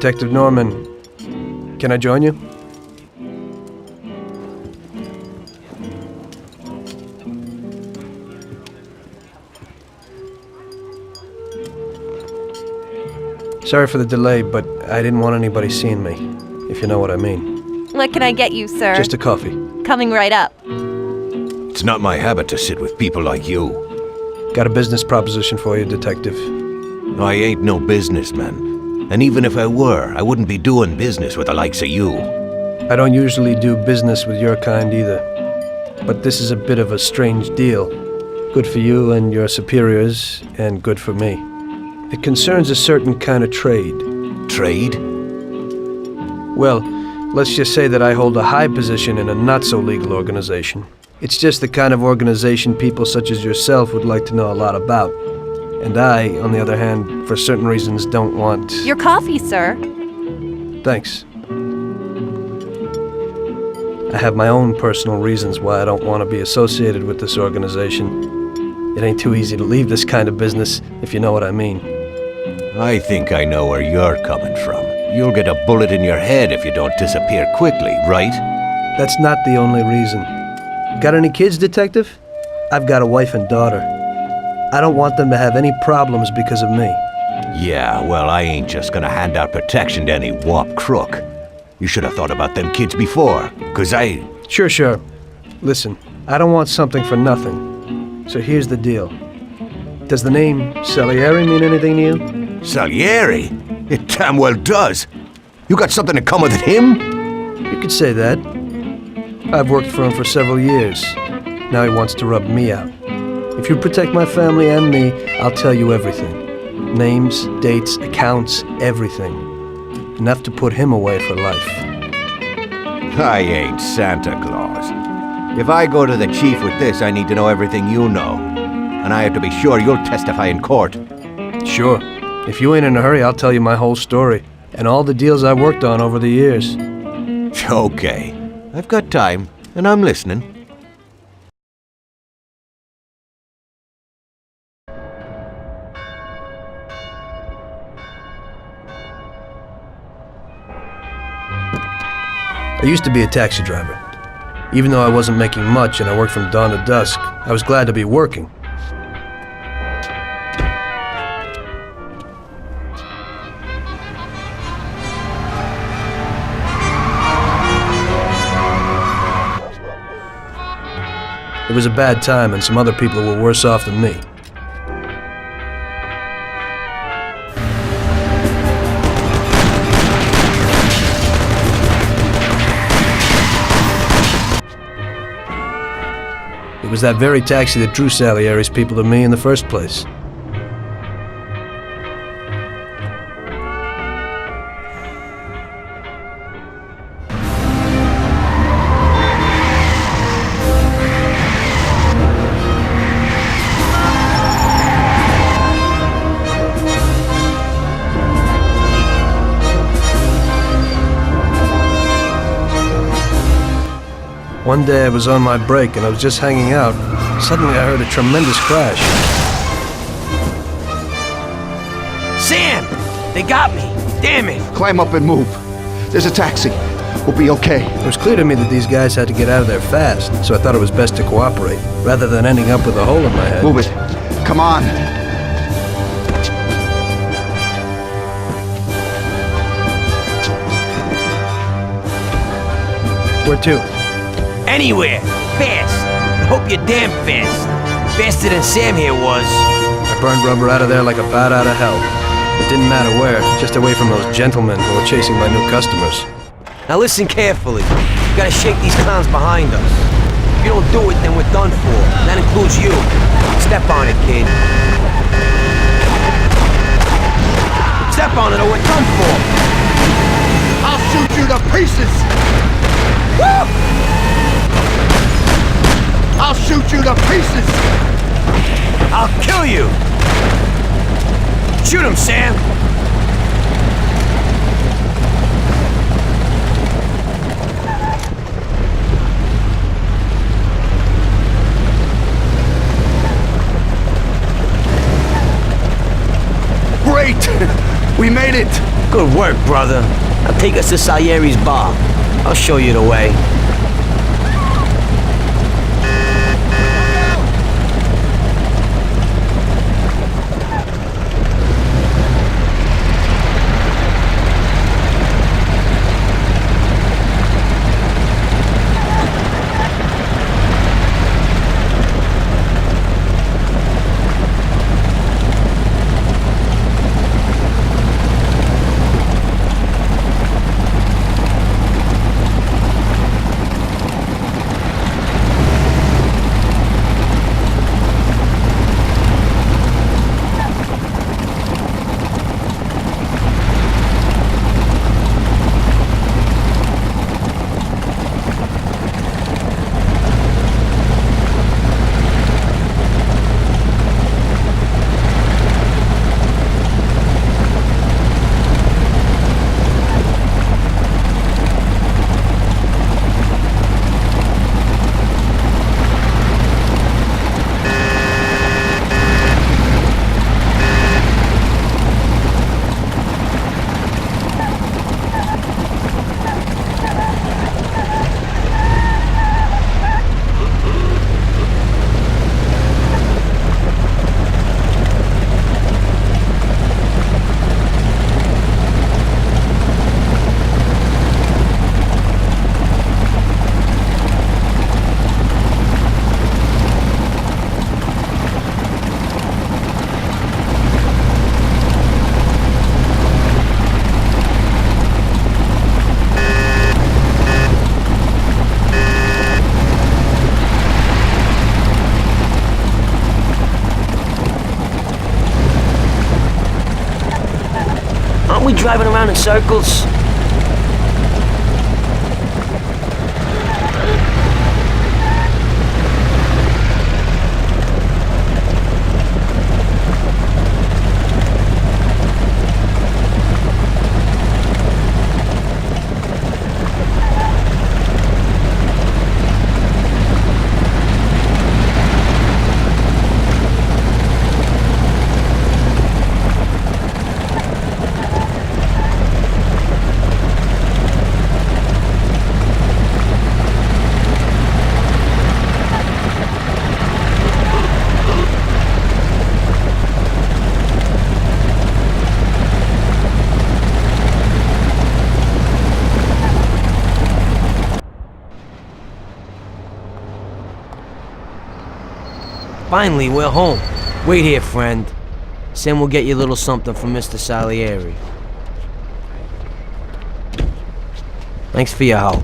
Detective Norman, can I join you? Sorry for the delay, but I didn't want anybody seeing me, if you know what I mean. What can I get you, sir? Just a coffee. Coming right up. It's not my habit to sit with people like you. Got a business proposition for you, Detective. I ain't no businessman. And even if I were, I wouldn't be doing business with the likes of you. I don't usually do business with your kind either. But this is a bit of a strange deal. Good for you and your superiors, and good for me. It concerns a certain kind of trade. Trade? Well, let's just say that I hold a high position in a not-so-legal organization. It's just the kind of organization people such as yourself would like to know a lot about. And I, on the other hand, for certain reasons, don't want... Your coffee, sir. Thanks. I have my own personal reasons why I don't want to be associated with this organization. It ain't too easy to leave this kind of business, if you know what I mean. I think I know where you're coming from. You'll get a bullet in your head if you don't disappear quickly, right? That's not the only reason. Got any kids, Detective? I've got a wife and daughter. I don't want them to have any problems because of me. Yeah, well, I ain't just gonna hand out protection to any wop crook. You should have thought about them kids before, 'cause I... Sure. Listen, I don't want something for nothing. So here's the deal. Does the name Salieri mean anything to you? Salieri? It damn well does. You got something in common with him? You could say that. I've worked for him for several years. Now he wants to rub me out. If you protect my family and me, I'll tell you everything. Names, dates, accounts, everything. Enough to put him away for life. I ain't Santa Claus. If I go to the chief with this, I need to know everything you know. And I have to be sure you'll testify in court. Sure. If you ain't in a hurry, I'll tell you my whole story. And all the deals I worked on over the years. Okay. I've got time, and I'm listening. I used to be a taxi driver. Even though I wasn't making much and I worked from dawn to dusk, I was glad to be working. It was a bad time and some other people were worse off than me. It was that very taxi that drew Salieri's people to me in the first place. One day I was on my break and I was just hanging out. Suddenly I heard a tremendous crash. Sam! They got me! Damn it! Climb up and move. There's a taxi. We'll be okay. It was clear to me that these guys had to get out of there fast, so I thought it was best to cooperate, rather than ending up with a hole in my head. Move it. Come on. Where to? Anywhere! Fast! I hope you're damn fast. Faster than Sam here was. I burned rubber out of there like a bat out of hell. It didn't matter where, just away from those gentlemen who were chasing my new customers. Now listen carefully. We gotta shake these clowns behind us. If you don't do it, then we're done for. And that includes you. Step on it, kid. Step on it or we're done for. I'll shoot you to pieces! Woo! I'll shoot you to pieces! I'll kill you! Shoot him, Sam! Great! We made it! Good work, brother. Now take us to Salieri's bar. I'll show you the way. Aren't we driving around in circles? Finally, we're home. Wait here, friend. Sam will get you a little something from Mr. Salieri. Thanks for your help.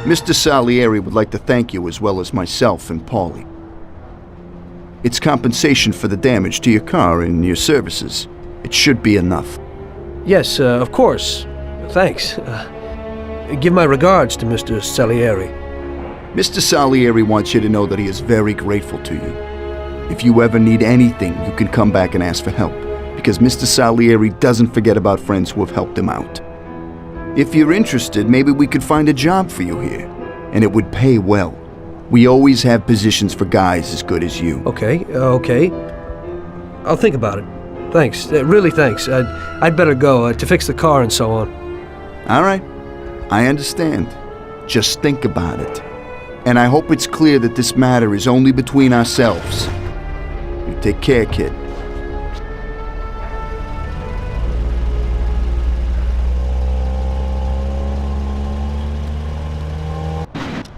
Mr. Salieri would like to thank you as well as myself and Paulie. It's compensation for the damage to your car and your services. It should be enough. Yes, of course. Thanks. Give my regards to Mr. Salieri. Mr. Salieri wants you to know that he is very grateful to you. If you ever need anything, you can come back and ask for help, because Mr. Salieri doesn't forget about friends who have helped him out. If you're interested, maybe we could find a job for you here. and it would pay well. We always have positions for guys as good as you. Okay. I'll think about it. Thanks. Really thanks. I'd better go to fix the car and so on. All right. I understand. Just think about it. And I hope it's clear that this matter is only between ourselves. You take care, kid.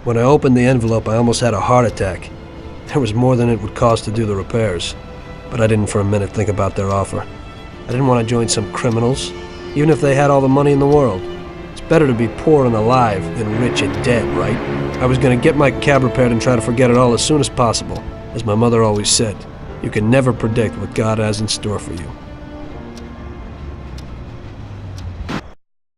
When I opened the envelope, I almost had a heart attack. There was more than it would cost to do the repairs. But I didn't for a minute think about their offer. I didn't want to join some criminals, even if they had all the money in the world. It's better to be poor and alive than rich and dead, right? I was going to get my cab repaired and try to forget it all as soon as possible. As my mother always said, you can never predict what God has in store for you.